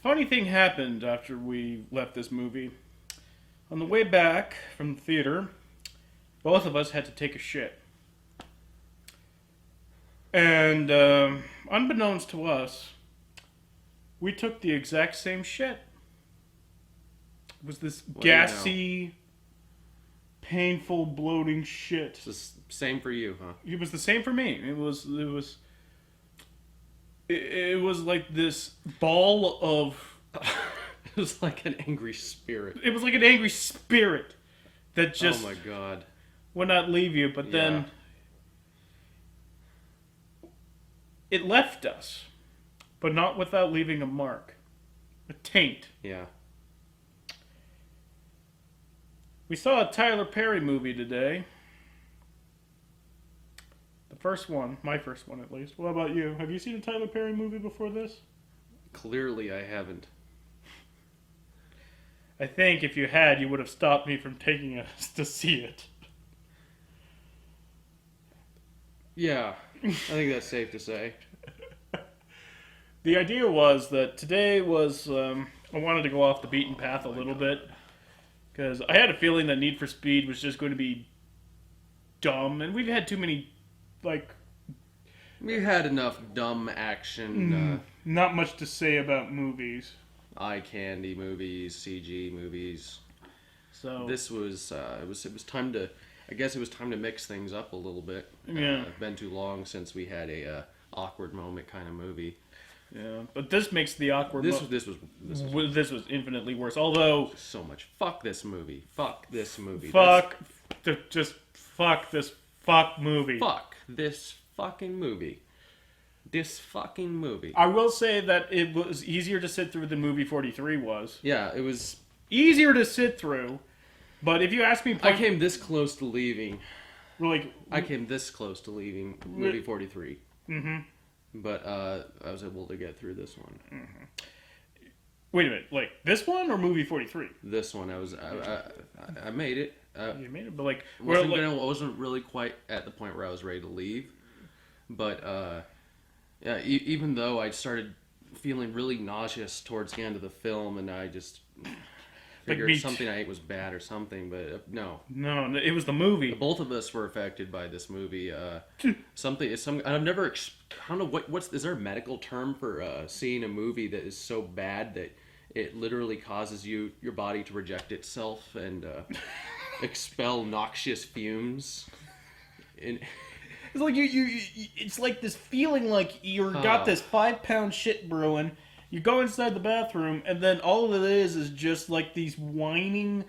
Funny thing happened after we left this movie. On the way back from the theater, both of us had to take a shit. And unbeknownst to us, we took the exact same shit. It was this gassy, painful, bloating shit. It's the same for you, huh? It was the same for me. It was like this ball of... It was like an angry spirit. It was like an angry spirit that just... Oh my god. would not leave you, but then... It left us, but not without leaving a mark. A taint. Yeah. We saw a Tyler Perry movie today. The first one. My first one, at least. What about you? Have you seen a Tyler Perry movie before this? Clearly I haven't. I think if you had, you would have stopped me from taking us to see it. Yeah. I think that's safe to say. The idea was that today was... I wanted to go off the beaten path a little bit. Because I had a feeling that Need for Speed was just going to be dumb. And we've had too many, We've had enough dumb action. Not much to say about movies. Eye candy movies, CG movies. So this was it was time to... I guess it was time to mix things up a little bit. Yeah. It's been too long since we had a awkward moment kind of movie. Yeah, but this makes the awkward. This was infinitely worse. Although so much. Fuck this movie. Fuck this movie. Fuck this movie. Fuck this fucking movie. This fucking movie. I will say that it was easier to sit through than movie 43 was. Yeah, it was easier to sit through. But if you ask me, I came this close to leaving. I came this close to leaving movie 43. Mm-hmm. But I was able to get through this one. Mm-hmm. Wait a minute, this one or movie 43? This one, I made it. You made it, but I wasn't really quite at the point where I was ready to leave. But yeah, even though I started feeling really nauseous towards the end of the film, and I just figured something I ate was bad or something, but no. No, it was the movie. Both of us were affected by this movie. I've never kind of is there a medical term for seeing a movie that is so bad that it literally causes your body to reject itself and expel noxious fumes? It's like it's like this feeling like you've got this 5-pound shit brewing. You go inside the bathroom, and then all it is just like these whining,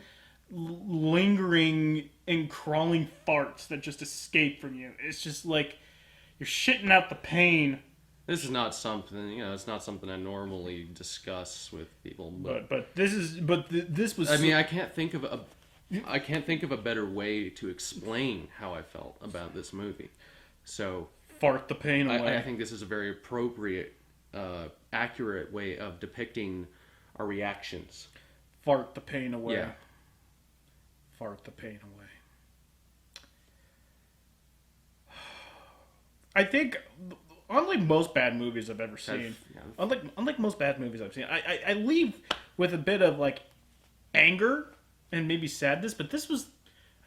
lingering, and crawling farts that just escape from you. It's just like you're shitting out the pain. This is not something, it's not something I normally discuss with people. But this was. I mean, I can't think of a better way to explain how I felt about this movie. So fart the pain away. I think this is a very appropriate, accurate way of depicting our reactions. Fart the pain away. Yeah. Fart the pain away. I think, unlike most bad movies I've ever seen, unlike most bad movies I've seen, I leave with a bit of anger and maybe sadness. But this was,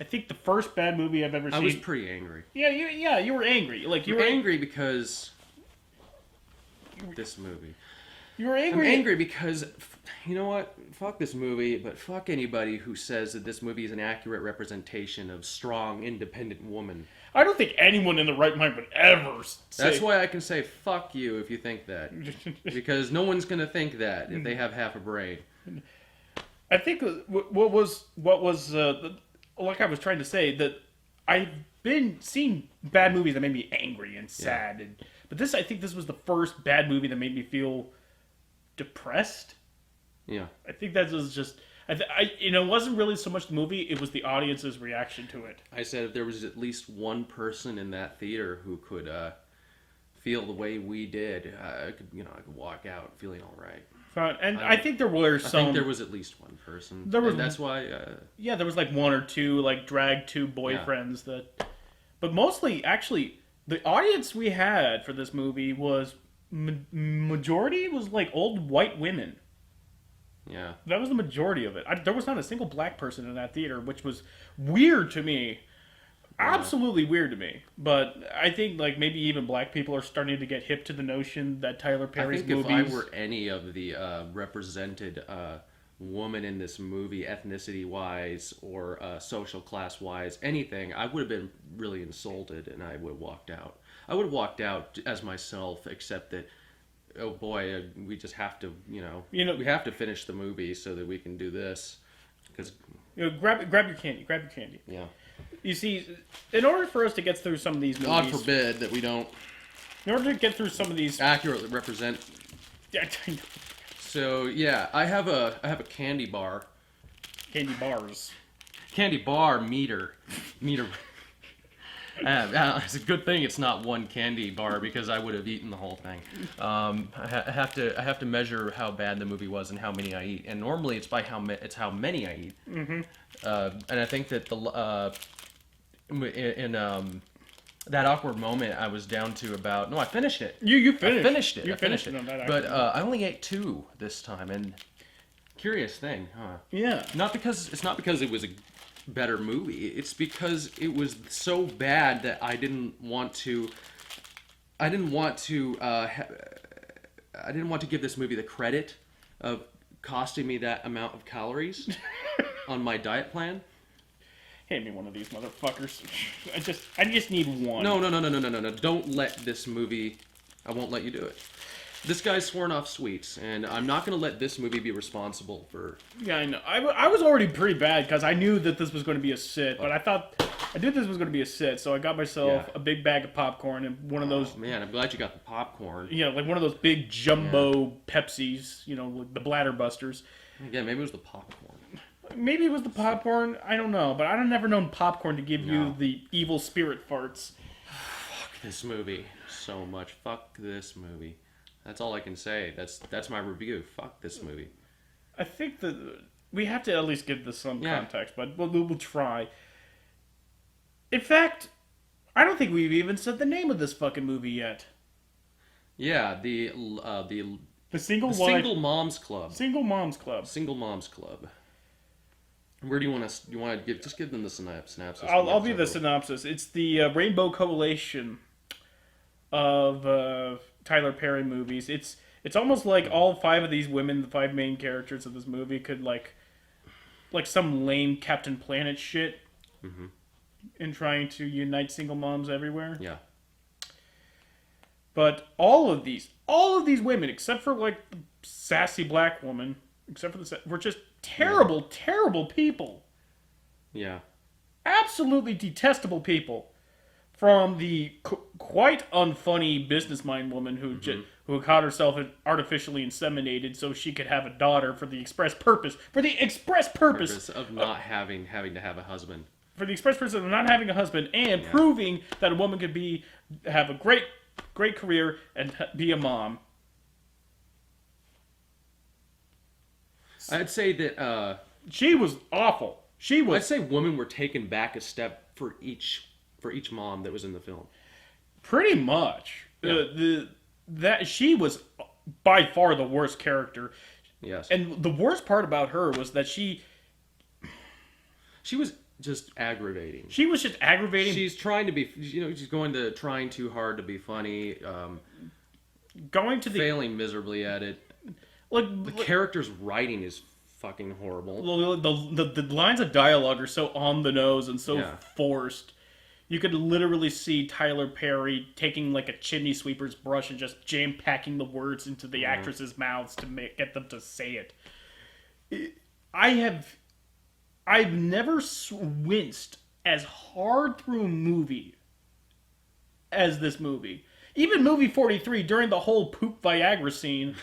I think, the first bad movie I've ever seen. I was pretty angry. Yeah, you were angry. You were angry because this movie. You were angry. I'm angry because, you know what? Fuck this movie, but fuck anybody who says that this movie is an accurate representation of strong, independent woman. I don't think anyone in the right mind would ever say... That's why I can say fuck you if you think that. Because no one's going to think that if they have half a brain. I think what was like I was trying to say, that I've been seeing bad movies that made me angry and sad. Yeah. But I think this was the first bad movie that made me feel depressed. Yeah. I think that was just... it wasn't really so much the movie, it was the audience's reaction to it. I said if there was at least one person in that theater who could feel the way we did, I could walk out feeling all right. And I think there were some... I think there was at least one person. And that's why... yeah, there was one or two, drag two boyfriends that... But mostly, actually, the audience we had for this movie was... majority was, old white women. Yeah. That was the majority of it. There was not a single black person in that theater, which was weird to me. Absolutely weird to me. But I think like maybe even black people are starting to get hip to the notion that Tyler Perry's movies... if I were any of the represented woman in this movie, ethnicity-wise or social class-wise, anything, I would have been really insulted and I would have walked out. I would have walked out as myself, except that, oh boy, we just have to, we have to finish the movie so that we can do this. Because grab your candy. Grab your candy. Yeah. You see, in order for us to get through some of these movies... God forbid that we don't... In order to get through some of these... Accurately represent... Yeah, I know. So, yeah, I have a candy bar. Candy bars. Candy bar meter. It's a good thing it's not one candy bar because I would have eaten the whole thing. I have to measure how bad the movie was and how many I eat. And normally it's by how many I eat. Mm-hmm. And I think that in that awkward moment, I was down to about... No, I finished it. You finished. I finished it. You finished it. But I only ate 2 this time, and curious thing, huh? Yeah. It's not because it was a better movie. It's because it was so bad that I didn't want to give this movie the credit of costing me that amount of calories on my diet plan. Hand me one of these motherfuckers. I just need one. No. Don't let this movie... I won't let you do it. This guy's sworn off sweets, and I'm not going to let this movie be responsible for... Yeah, I know. I was already pretty bad, because I knew that this was going to be a sit, but I knew this was going to be a sit, so I got myself a big bag of popcorn and one of those... Oh, man, I'm glad you got the popcorn. Yeah, like one of those big jumbo Pepsis, like the bladder busters. Yeah, maybe it was the popcorn. Maybe it was the popcorn. I don't know. But I've never known popcorn to give you the evil spirit farts. Fuck this movie so much. Fuck this movie. That's all I can say. That's my review. Fuck this movie. I think that we have to at least give this some context, but we'll try. In fact, I don't think we've even said the name of this fucking movie yet. Yeah, the Single Moms Club. Single Moms Club. Single Moms Club. Where do you want to? You want to give them the synopsis? I'll do the synopsis. It's the Rainbow Coalition of Tyler Perry movies. It's almost like all 5 of these women, the 5 main characters of this movie, could like some lame Captain Planet shit in trying to unite single moms everywhere. Yeah. But all of these women, except for like the sassy black woman, were just terrible, terrible people. Yeah. Absolutely detestable people. From the quite unfunny business mind woman who caught herself artificially inseminated so she could have a daughter for the express purpose of not having to have a husband. For the express purpose of not having a husband and proving that a woman could have a great career and be a mom. I'd say that she was awful. I'd say women were taken back a step for each mom that was in the film. Pretty much. Yeah. That she was by far the worst character. Yes. And the worst part about her was that she was just aggravating. She was just aggravating. She's trying to be, she's trying too hard to be funny. Failing miserably at it. The character's writing is fucking horrible. The lines of dialogue are so on the nose and so forced. You could literally see Tyler Perry taking like a chimney sweeper's brush and just jam-packing the words into the actresses' mouths to get them to say it. I've never winced as hard through a movie as this movie. Even movie 43, during the whole poop Viagra scene,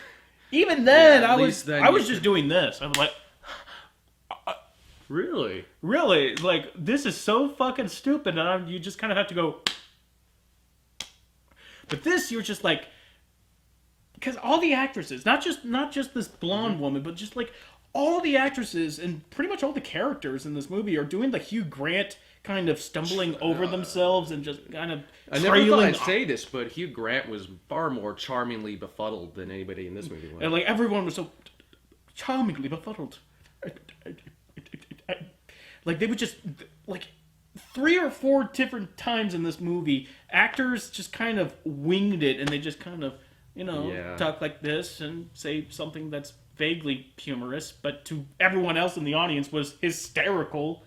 even then I was just doing this. I was like, really? Like, this is so fucking stupid, and you just kind of have to go. But this, you're just like, because all the actresses, not just this blonde woman, but just like all the actresses and pretty much all the characters in this movie are doing the Hugh Grant kind of stumbling over themselves and just kind of I never thought I'd say this, but Hugh Grant was far more charmingly befuddled than anybody in this movie was. And like everyone was so charmingly befuddled. Like, they would just, like, 3 or 4 different times in this movie, actors just kind of winged it, and they just kind of, talk like this and say something that's vaguely humorous, but to everyone else in the audience was hysterical.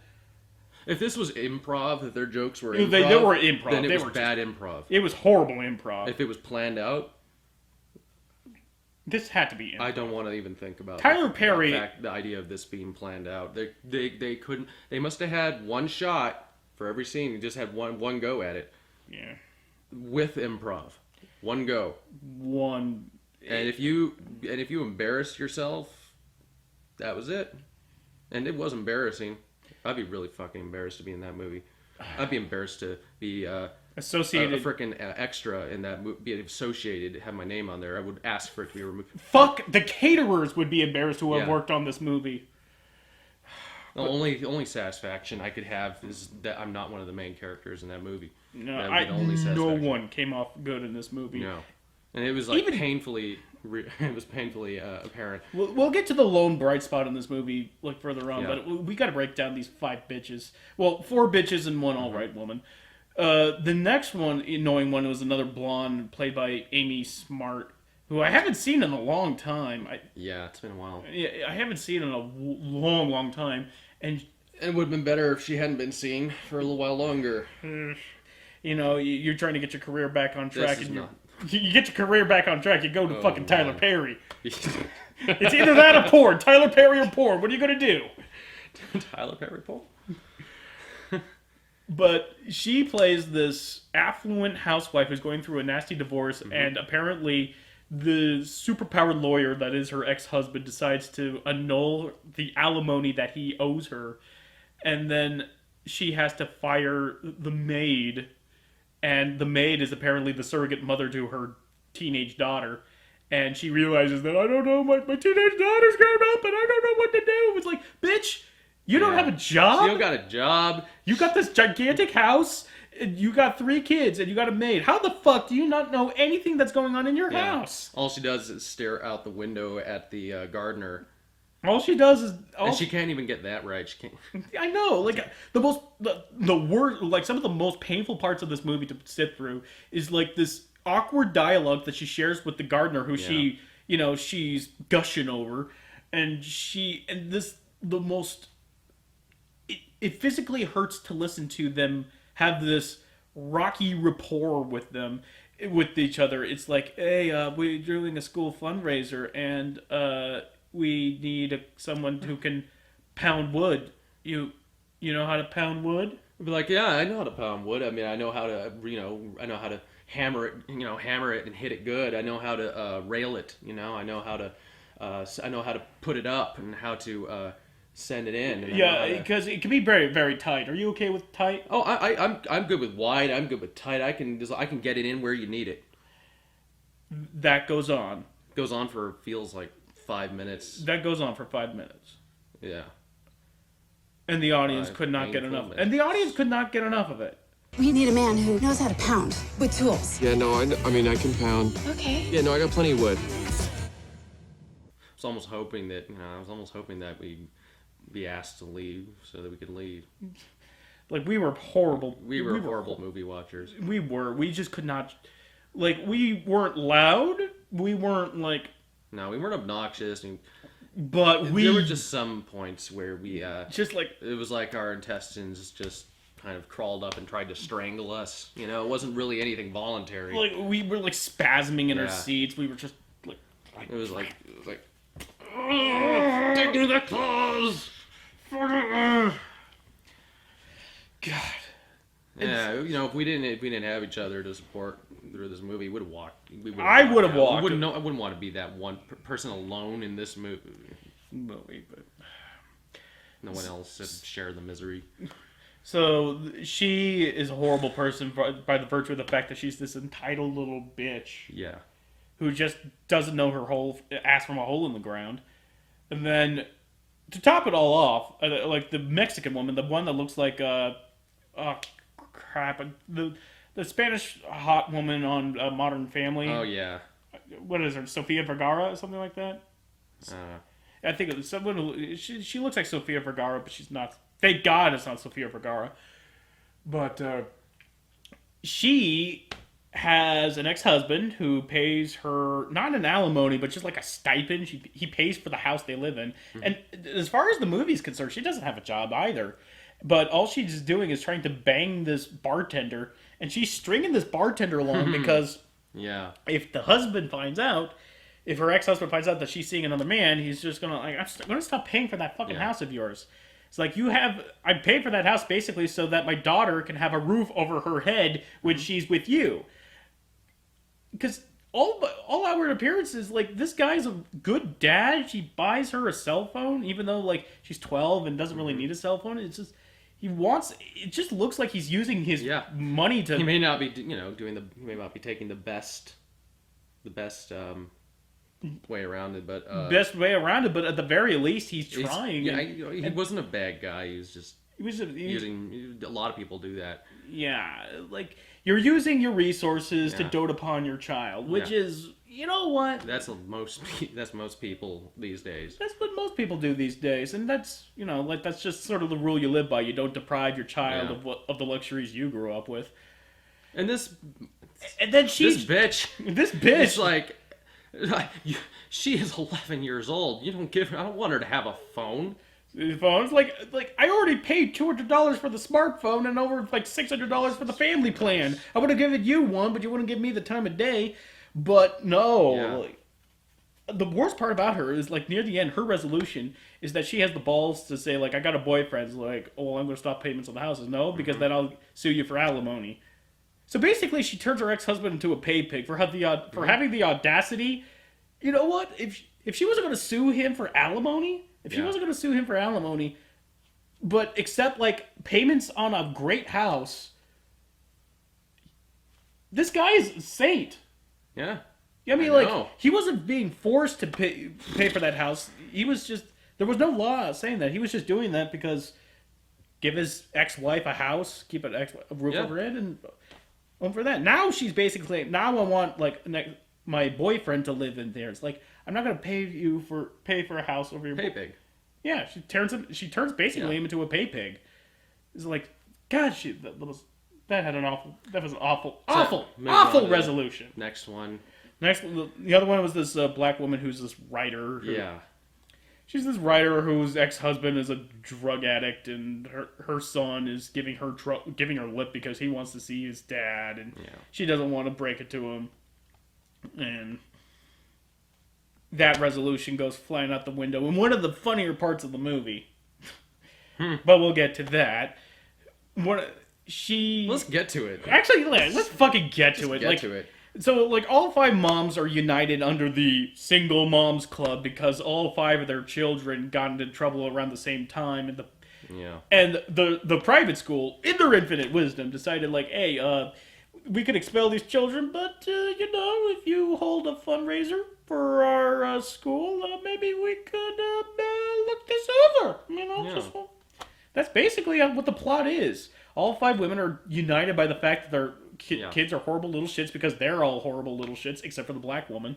If this was improv, if their jokes were They were improv. then it They was were bad improv. It was horrible improv. If it was planned out, this had to be improv. I don't want to even think about Tyler Perry. the idea of this being planned out. They couldn't. They must have had one shot for every scene. They just had one go at it. Yeah. With improv, one go. One. And if you embarrassed yourself, that was it. And it was embarrassing. I'd be really fucking embarrassed to be in that movie. I'd be embarrassed to be associated, a freaking extra in that movie, be associated, have my name on there. I would ask for it to be removed. Fuck, the caterers would be embarrassed to have worked on this movie. The only satisfaction I could have is that I'm not one of the main characters in that movie. No, No one came off good in this movie. No, and it was like painfully apparent. We'll get to the lone bright spot in this movie like further on, Yeah. but we got to break down these 5 bitches. Well, 4 bitches and 1 all right woman. The next one, annoying one, was another blonde played by Amy Smart, who I haven't seen in a long time. Yeah, it's been a while. I haven't seen in a long, long time, and it would have been better if she hadn't been seen for a little while longer. You're trying to get your career back on track, and not... you get your career back on track. You go to fucking Tyler Perry. It's either that or porn. Tyler Perry or porn. What are you gonna do? Tyler Perry porn. But she plays this affluent housewife who's going through a nasty divorce, and apparently the superpowered lawyer that is her ex-husband decides to annul the alimony that he owes her, and then she has to fire the maid, and the maid is apparently the surrogate mother to her teenage daughter, and she realizes that, I don't know, my teenage daughter's grown up, and I don't know what to do. It's like, bitch, you don't have a job? You don't got a job. You got this gigantic house, and you got 3 kids, and you got a maid. How the fuck do you not know anything that's going on in your house? All she does is stare out the window at the gardener. All she does is... And she can't even get that right. She can't... I know. Like, the worst... Like, some of the most painful parts of this movie to sit through is, like, this awkward dialogue that she shares with the gardener, who she's gushing over. And the most... It physically hurts to listen to them have this rocky rapport with each other. It's like, hey, we're doing a school fundraiser, and we need someone who can pound wood. You know how to pound wood? I'd be like, yeah, I know how to pound wood. I mean, I know how to, hammer it, hammer it and hit it good. I know how to rail it. I know how to put it up and how to send it in. And because it can be very, very tight. Are you okay with tight? Oh, I'm good with wide. I'm good with tight. I can get it in where you need it. That goes on. Goes on for feels like 5 minutes. That goes on for 5 minutes. Yeah. And the audience could not get enough. And the audience could not get enough of it. We need a man who knows how to pound with tools. Yeah, no, I mean, I can pound. Okay. Yeah, no, I got plenty of wood. I was almost hoping that we'd be asked to leave so that we could leave. Like, we were horrible. We were horrible movie watchers. We were. We just could not... Like, we weren't loud. We weren't, like... No, we weren't obnoxious. But there were just some points where we... just like... It was like our intestines just kind of crawled up and tried to strangle us. It wasn't really anything voluntary. Like, we were, like, spasming in our seats. We were just, like... It was like... Take to the claws! God. Yeah, if we didn't have each other to support through this movie, we would have walked. I would have walked. I wouldn't want to be that one person alone in this movie. But no one else to share the misery. So she is a horrible person by the virtue of the fact that she's this entitled little bitch. Yeah. Who just doesn't know her ass from a hole in the ground. And then, to top it all off, like the Mexican woman, the one that looks like, the Spanish hot woman on Modern Family. Oh, yeah. What is her? Sofia Vergara or something like that? I think it was someone who she looks like Sofia Vergara, but she's not. Thank God it's not Sofia Vergara. But she has an ex-husband who pays her not an alimony, but just like a stipend. He pays for the house they live in. And as far as the movie's concerned, she doesn't have a job either. But all she's doing is trying to bang this bartender, and she's stringing this bartender along because if the husband finds out, if her ex-husband finds out that she's seeing another man, he's just gonna I'm gonna stop paying for that fucking house of yours. It's like I paid for that house basically so that my daughter can have a roof over her head when she's with you. Because all outward appearances, like, this guy's a good dad. She buys her a cell phone, even though, like, she's 12 and doesn't really need a cell phone. It's just, it just looks like he's using his money to... He may not be, he may not be taking the best way around it, but... best way around it, but at the very least, he's trying. He wasn't a bad guy. He was just... using... A lot of people do that. Yeah, like... You're using your resources to dote upon your child, which is, you know what? That's most people these days. That's what most people do these days, and that's, that's just sort of the rule you live by. You don't deprive your child of the luxuries you grew up with. And then this bitch, it's like, she is 11 years old. I don't want her to have a phone. Phones, like I already paid $200 for the smartphone and over like $600 for the family plan. I would have given you one, but you wouldn't give me the time of day. But no, the worst part about her is, like, near the end, her resolution is that she has the balls to say, like, I got a boyfriend. It's like, oh, I'm going to stop payments on the houses. No, because then I'll sue you for alimony. So basically, she turns her ex-husband into a pay pig for having the audacity. You know what? If she wasn't going to sue him for alimony. If she wasn't going to sue him for alimony, but accept, like, payments on a great house, this guy is a saint. Yeah. I mean, he wasn't being forced to pay for that house. He was just, there was no law saying that. He was just doing that because give his ex-wife a house, keep a roof over her head, and for that. Now she's basically, now I want, like, my boyfriend to live in there. It's like, I'm not going to pay for a house over your pay pig. Yeah, she turns basically him into a pay pig. It's like, God, that was an awful resolution. Next one. The other one was this black woman who's this writer. She's this writer whose ex-husband is a drug addict, and her son is giving her lip because he wants to see his dad, and she doesn't want to break it to him. And that resolution goes flying out the window in one of the funnier parts of the movie. But we'll get to that. Let's get to it. Actually, let's fucking get to it. So, like, all 5 moms are united under the Single Moms Club because all 5 of their children got into trouble around the same time, and the private school, in their infinite wisdom, decided, like, hey, we could expel these children, but, if you hold a fundraiser for our school, maybe we could look this over. That's basically what the plot is. All 5 women are united by the fact that their kids are horrible little shits because they're all horrible little shits, except for the black woman.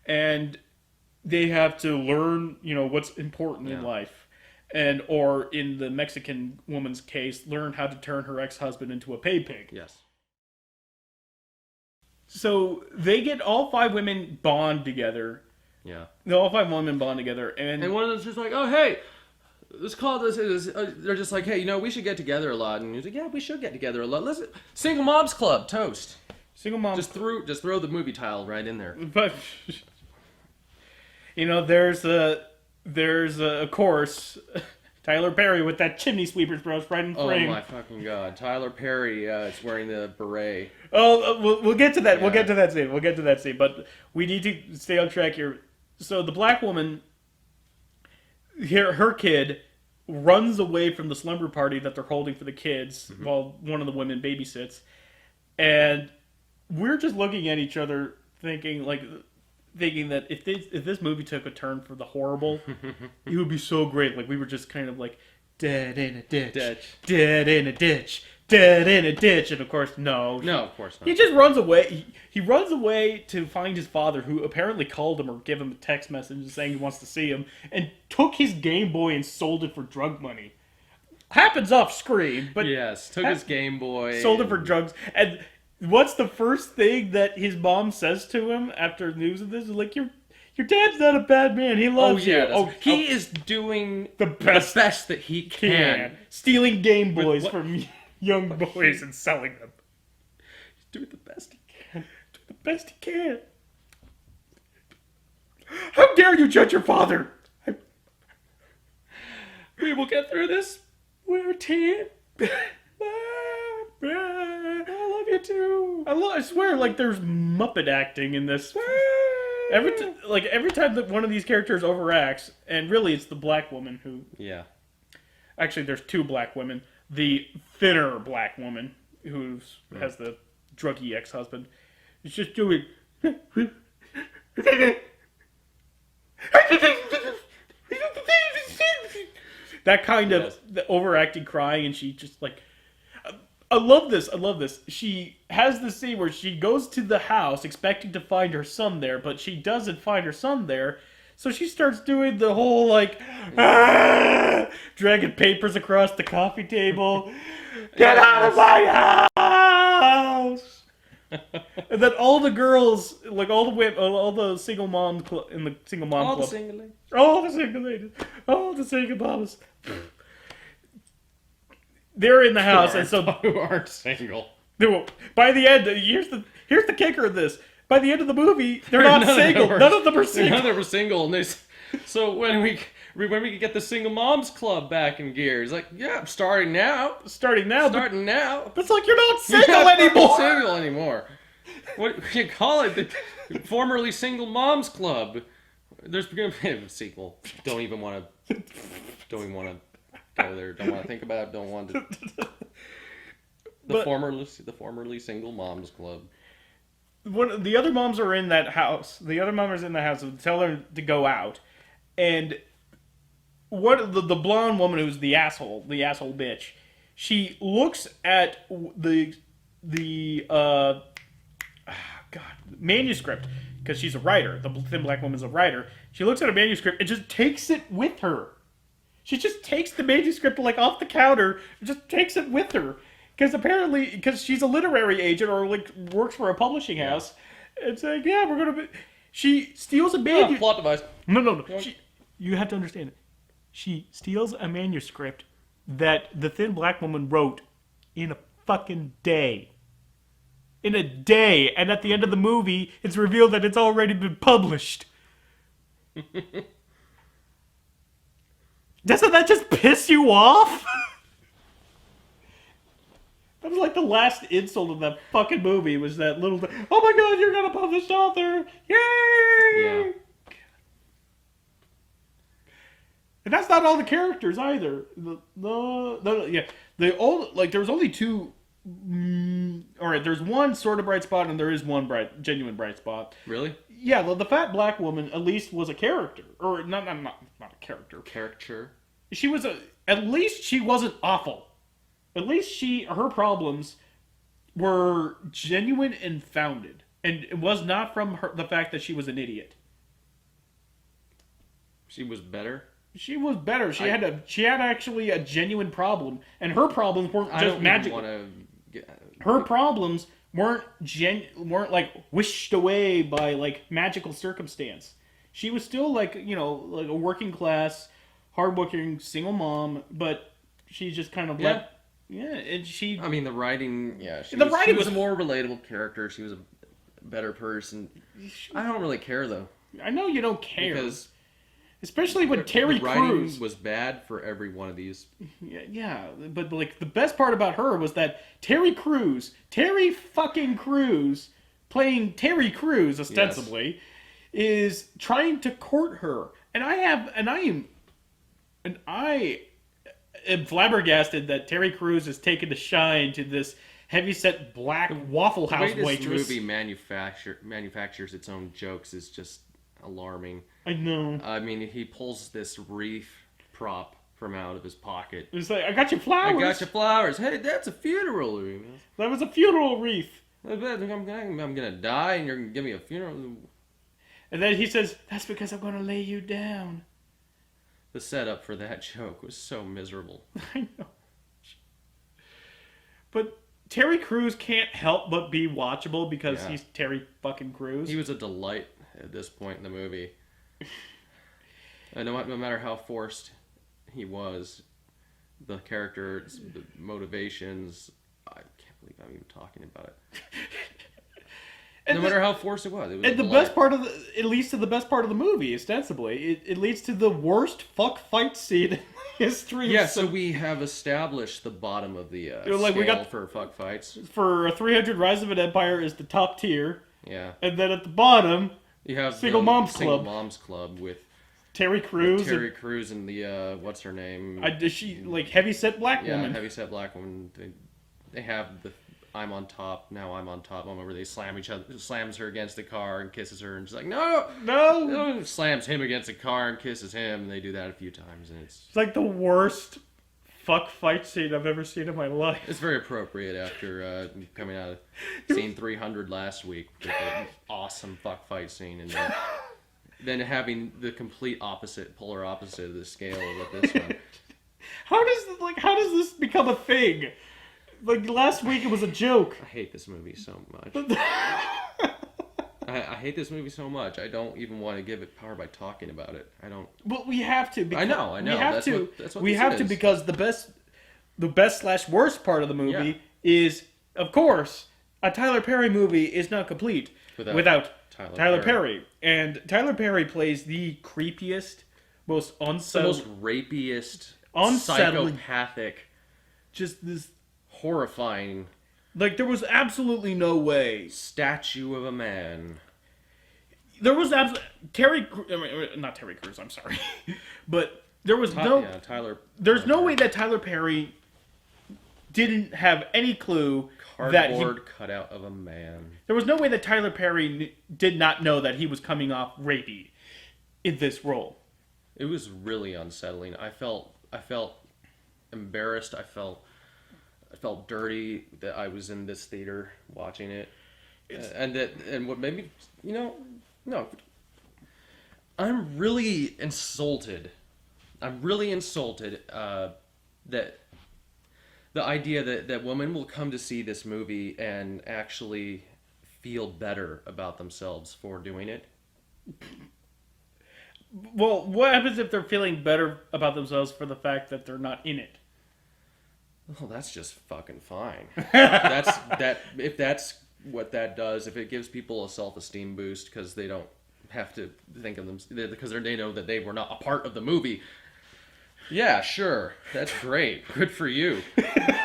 And they have to learn, what's important in life. Or in the Mexican woman's case, learn how to turn her ex-husband into a pay pig. Yes. So all 5 women bond together. Yeah. All 5 women bond together. And one of them's just like, oh, hey, let's call this. They're just like, hey, we should get together a lot. And he's like, yeah, we should get together a lot. Listen, Single Moms Club, toast. Single Moms. Just throw the movie title right in there. But, there's of course, Tyler Perry with that chimney sweeper's brush right in frame. Oh my fucking god, Tyler Perry is wearing the beret. Oh, we'll get to that. Yeah. We'll get to that scene. But we need to stay on track here. So the black woman, her kid, runs away from the slumber party that they're holding for the kids while one of the women babysits, and we're just looking at each other, thinking that if this movie took a turn for the horrible, it would be so great. Like, we were just kind of like dead in a ditch, Ditch. dead in a ditch, dead in a ditch. And of course, no. No, of course not. He just runs away. He runs away to find his father, who apparently called him or gave him a text message saying he wants to see him, and took his Game Boy and sold it for drug money. Happens off screen, but Yes, took his Game Boy. sold it for drugs. And what's the first thing that his mom says to him after news of this? Is like, your dad's not a bad man. He Oh loves you. yeah, he is doing the best that he can. Stealing Game Boys what- from young boys and selling them. He's doing the best he can. Do the best he can. How dare you judge your father? We will get through this. We're a team. I love you too. I swear, like there's Muppet acting in this. Every time that one of these characters overacts, and really it's the black woman who. Yeah. Actually, there's two black women. The thinner black woman who has the druggy ex-husband is just doing. That kind of the overacting crying, and she just like, I love this. She has this scene where she goes to the house expecting to find her son there, but she doesn't find her son there. So she starts doing the whole like, dragging papers across the coffee table. Get out of my house! And then all the girls, like all the women, all the single moms in the single mom All club, the single ladies. all the single ladies, all the single moms. They're in the house, and so who aren't single. by the end, here's the kicker of this. By the end of the movie, they're not single. None of them are single. None of them are single, and so when we get the single moms club back in gear, it's like, yeah, I'm starting now. Starting now. But It's like you're not you're single not fucking anymore. single anymore. What you call it? The formerly single moms club. There's going to be a sequel. Don't even want to go there. Don't want to think about it. Don't want to. The formerly single moms club. The other moms are in that house. The other mom is in the house and tell her to go out. And what the blonde woman who's the asshole bitch, she looks at the manuscript, because she's a writer. The thin black woman's a writer. She looks at a manuscript and just takes it with her. She just takes the manuscript like off the counter and just takes it with her. Because she's a literary agent or like works for a publishing house. It's like, yeah, we're going to be... She steals a manuscript. Plot device. No. You have to understand it. She steals a manuscript that the thin black woman wrote in a fucking day. In a day. And at the end of the movie, it's revealed that it's already been published. Doesn't that just piss you off? That was like the last insult of that fucking movie, was that little... Oh my god, you're gonna publish author! Yay! Yeah. And that's not all the characters either. There was only two... Alright, there's one sort of bright spot, and there is one genuine bright spot. Really? Yeah, the fat black woman at least was a character. Or, not a character. Caricature. At least she wasn't awful. At least her problems were genuine and founded. And it was not from the fact that she was an idiot. She was better? She was better. She had actually a genuine problem. And her problems weren't just magical. Her problems weren't like wished away by like magical circumstance. She was still like, like a working class, hardworking single mom, but she just kind of and she... I mean, the writing, she was a more relatable character. She was a better person. I don't really care, though. I know you don't care. Because... Especially when Terry Crews... writing was bad for every one of these. Yeah, but like the best part about her was that Terry fucking Crews, playing Terry Crews, ostensibly, is trying to court her. And I am flabbergasted that Terry Crews has taken to shine to this heavyset black Waffle House waitress. The way this movie manufactures its own jokes is just alarming. I know. I mean, he pulls this reef prop from out of his pocket. He's like, I got you flowers. I got you flowers. Hey, that's a funeral wreath. That was a funeral wreath. I'm gonna die, and you're gonna give me a funeral. And then he says, that's because I'm gonna lay you down. The setup for that joke was so miserable. I know. But Terry Crews can't help but be watchable because he's Terry fucking Crews. He was a delight at this point in the movie. And no matter how forced he was, the character's the motivations, I can't believe I'm even talking about it. No matter how forced it was. And the best part of it leads to the best part of the movie, ostensibly. It leads to the worst fuck fight scene in history. Yeah, so we have established the bottom of the scale for fuck fights. For 300 Rise of an Empire is the top tier. Yeah. And then at the bottom, you have Single Moms Club with Terry Crews. Terry Crews and the, what's her name? She, like, heavyset black woman. Yeah, heavyset black woman. They have the I'm on top, now I'm on top moment where they slams her against the car and kisses her, and she's like, no! Slams him against the car and kisses him, and they do that a few times, and it's like the worst fuck fight scene I've ever seen in my life. It's very appropriate after coming out of scene 300 last week with an awesome fuck fight scene, and then having the complete polar opposite of the scale with this one. How does this become a thing? Like, last week it was a joke. I hate this movie so much. I hate this movie so much. I don't even want to give it power by talking about it. I don't. But we have to. I know. We have that's to. That's what we this have is. to because the best / worst part of the movie is, of course, a Tyler Perry movie is not complete without Tyler Perry. And Tyler Perry plays the creepiest, most unsettling, the most rapiest, unsettling, psychopathic, just this horrifying. Like, there was absolutely no way. Statue of a man. There was not Terry Crews, I'm sorry. But there was Tyler. There's no way that Tyler Perry didn't have any clue that Cardboard cutout of a man. There was no way that Tyler Perry did not know that he was coming off rapey in this role. It was really unsettling. I felt embarrassed. I felt dirty that I was in this theater watching it, and what made me, no, I'm really insulted. That the idea that women will come to see this movie and actually feel better about themselves for doing it. Well, what happens if they're feeling better about themselves for the fact that they're not in it? Well, that's just fucking fine. If that's what that does, if it gives people a self-esteem boost because they don't have to think of them, because they know that they were not a part of the movie. Yeah, sure, that's great. Good for you.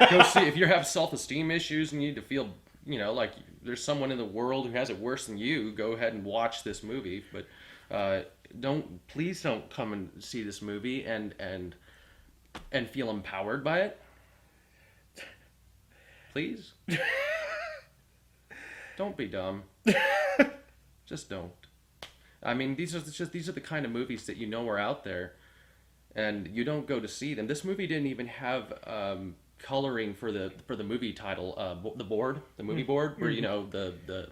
Go see if you have self-esteem issues and you need to feel, like there's someone in the world who has it worse than you. Go ahead and watch this movie, but please don't come and see this movie and feel empowered by it. Please. Don't be dumb. Just don't. I mean, these are the kind of movies that are out there, and you don't go to see them. This movie didn't even have coloring for the movie title, the movie board, where the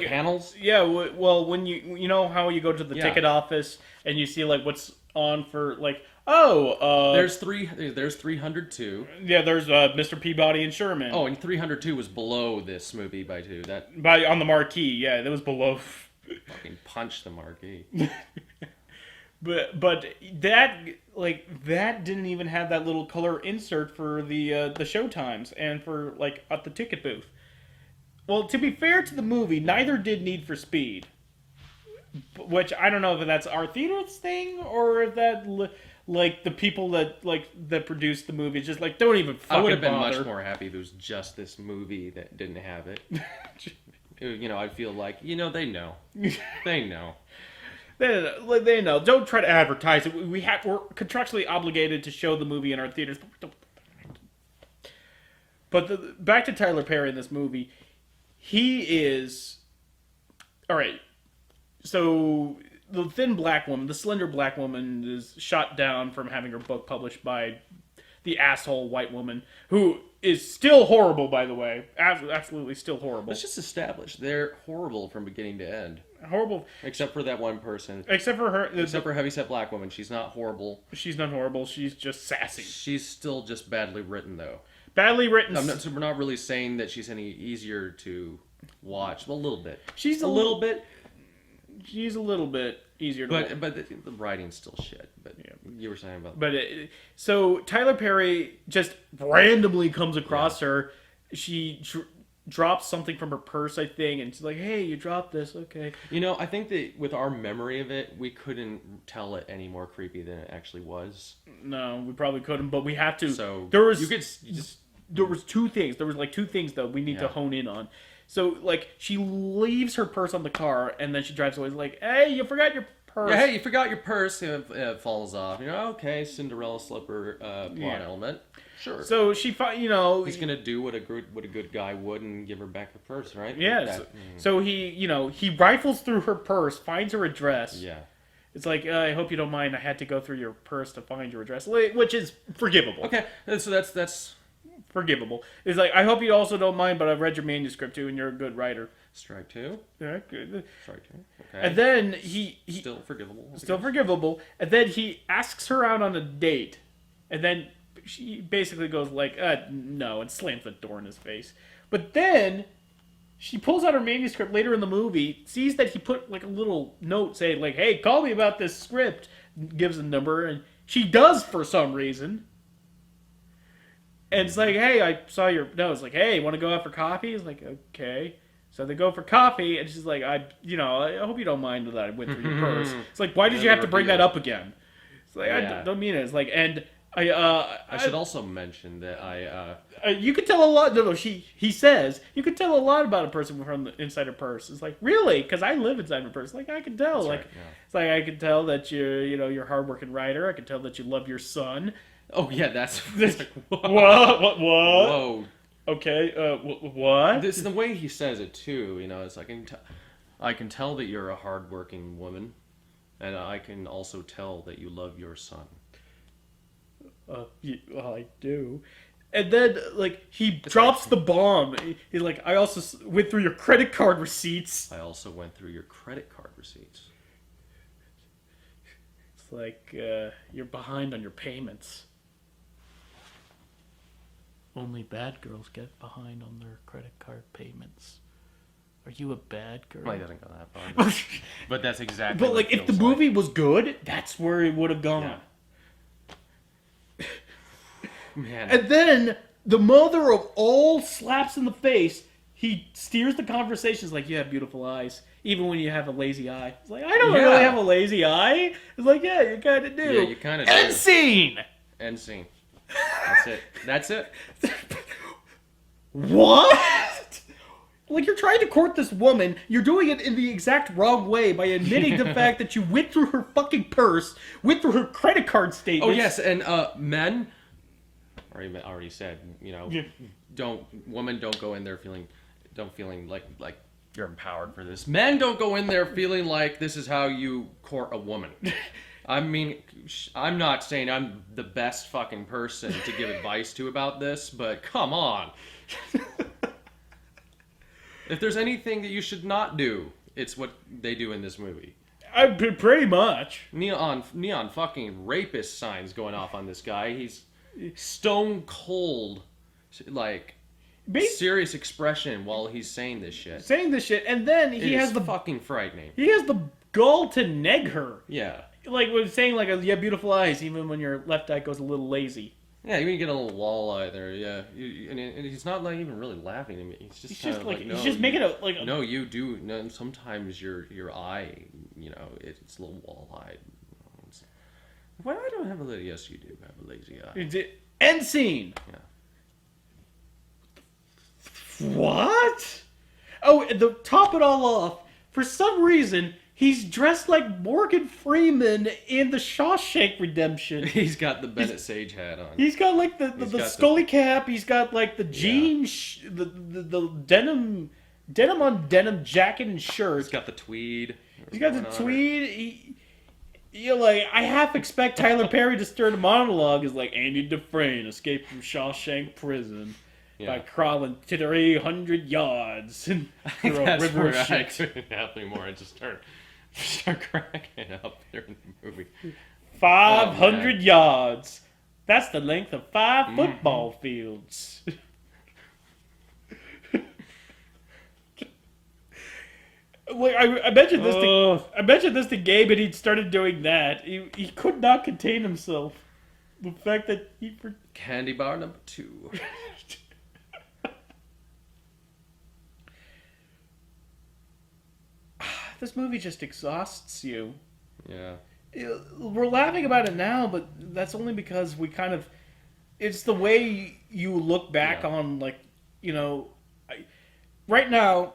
panels. Yeah, well, when you know how you go to the ticket office and you see like what's on for like. There's 302. Yeah, there's Mr. Peabody and Sherman. Oh, and 302 was below this movie by 2. On the marquee, yeah, that was below. Fucking punch the marquee. but that didn't even have that little color insert for the show times and for like at the ticket booth. Well, to be fair to the movie, neither did Need for Speed, which I don't know if that's our theater's thing or if that. Like, the people that produced the movie, just, like, don't even fucking bother. I would have been much more happy if it was just this movie that didn't have it. I'd feel like, they know. They know. They know. Don't try to advertise it. We're contractually obligated to show the movie in our theaters. But back to Tyler Perry in this movie. He is... All right. So... the thin black woman, the slender black woman, is shot down from having her book published by the asshole white woman, who is still horrible, by the way. Absolutely still horrible. Let's just establish they're horrible from beginning to end. Horrible. Except for that one person. Except for her. Except for heavyset black woman. She's not horrible. She's not horrible. She's just sassy. She's still just badly written, though. Badly written. So we're not really saying that she's any easier to watch. Well, a little bit. She's a little bit. She's a little bit easier to watch. But the writing's still shit. But yeah. You were saying about that. But so Tyler Perry just randomly comes across her. She drops something from her purse, I think, and she's like, "Hey, you dropped this, okay?" You know, I think that with our memory of it, we couldn't tell it any more creepy than it actually was. No, we probably couldn't, but we had to. So there was there was two things. There was like two things that we need to hone in on. So like she leaves her purse on the car, and then she drives away. It's like, "Hey, you forgot your purse." Yeah, hey, you forgot your purse. It falls off. You know, okay, Cinderella slipper plot element. Sure. So she, he's gonna do what a good guy would and give her back her purse, right? Yeah. So he rifles through her purse, finds her address. Yeah. It's like, I hope you don't mind. I had to go through your purse to find your address, which is forgivable. Okay, so that's forgivable. It's like, I hope you also don't mind, but I've read your manuscript too, and you're a good writer. Strike two. Yeah, good. Strike two. Okay. And then he still forgivable. Still forgivable. And then he asks her out on a date, and then she basically goes like, no, and slams the door in his face. But then she pulls out her manuscript later in the movie, sees that he put like a little note saying like, "Hey, call me about this script," gives a number, and she does for some reason. And it's like, "Hey, I saw your note." It's like, "Hey, want to go out for coffee?" It's like, "Okay." So they go for coffee, and she's like, I hope you don't mind that I went through your purse." It's like, why did you have to bring that up again? It's like, I don't mean it. It's like, and I should also mention that you could tell a lot. No, he says you could tell a lot about a person from the inside her purse. It's like, really? Because I live inside my purse. Like, I can tell. That's right, yeah. It's like I can tell that you're a hardworking writer. I can tell that you love your son. Oh yeah, that's like, what? Whoa. Okay. What? This is the way he says it too. You know, it's like I can tell that you're a hardworking woman, and I can also tell that you love your son. Well, I do. And then, like, he drops the bomb. He's like, I also went through your credit card receipts. I also went through your credit card receipts. It's like, you're behind on your payments. Only bad girls get behind on their credit card payments. Are you a bad girl? Well, he doesn't go that far. But that's exactly But, like, if the movie was good, that's where it would have gone. Yeah. Man. And then the mother of all slaps in the face, he steers the conversation. It's like, you have beautiful eyes, even when you have a lazy eye. It's like, I don't really have a lazy eye. It's like, yeah, you kind of do. Yeah, you kind of do. End scene. End scene. That's it. What? Like, you're trying to court this woman. You're doing it in the exact wrong way by admitting the fact that you went through her fucking purse, went through her credit card statements. Oh yes, and men. Already said, you know, women don't go in there feeling like you're empowered for this. Men don't go in there feeling like this is how you court a woman. I mean, I'm not saying I'm the best fucking person to give advice to about this, but come on. If there's anything that you should not do, it's what they do in this movie. Pretty much. Neon fucking rapist signs going off on this guy. He's stone cold, like serious expression while he's saying this shit. And then he has the fucking frightening. He has the gall to neg her. Yeah, like was saying, like, you have beautiful eyes, even when your left eye goes a little lazy. Yeah, you get a little wall eye there. Yeah, and he's not like even really laughing at me. He's just like no, he's just making a like. No, you do. No, sometimes your eye, you know, it's a little wall eyed. Why I don't have a lazy? Yes, you do have a lazy eye. End scene. Yeah. What? Oh, and to top it all off, for some reason, he's dressed like Morgan Freeman in the Shawshank Redemption. He's got the Bennett Sage hat on. He's got like the Scully cap. He's got like the jeans, the denim on denim jacket and shirt. He's got the tweed. He's got the tweed. You're like, I half expect Tyler Perry to start a monologue is like, Andy Dufresne escaped from Shawshank Prison by crawling 300 yards through a river of shit. I couldn't help anymore. I just start cracking up there in the movie. 500 yards. That's the length of 5 football fields. Like, I mentioned this. I mentioned this to Gabe, and he started doing that. He could not contain himself. The fact that he Candy bar number 2. This movie just exhausts you. Yeah. We're laughing about it now, but that's only because we kind of... It's the way you look back on, like, you know... right now,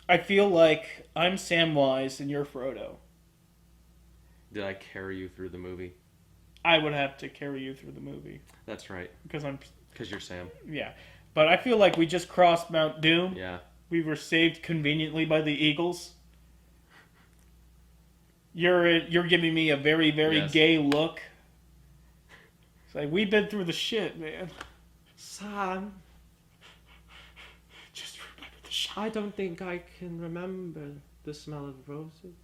I feel like I'm Samwise and you're Frodo. Did I carry you through the movie? I would have to carry you through the movie. That's right. Because you're Sam. Yeah. But I feel like we just crossed Mount Doom. Yeah. We were saved conveniently by the Eagles. You're giving me a very, very gay look. It's like, we've been through the shit, man. Sam, Just remember the shit. I don't think I can remember the smell of roses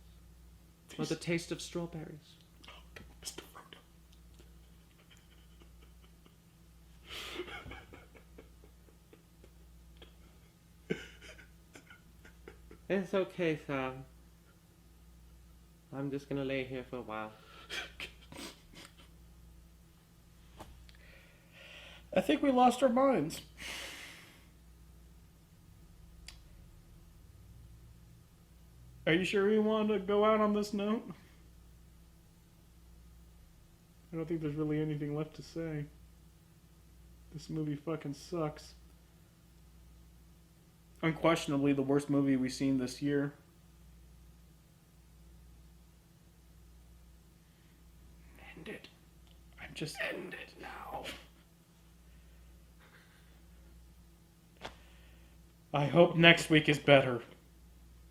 or the taste of strawberries. Oh, Mr. Frodo. It's okay, Sam. I'm just gonna lay here for a while. I think we lost our minds. Are you sure you want to go out on this note? I don't think there's really anything left to say. This movie fucking sucks. Unquestionably the worst movie we've seen this year. End it. I'm just... End it now. I hope next week is better.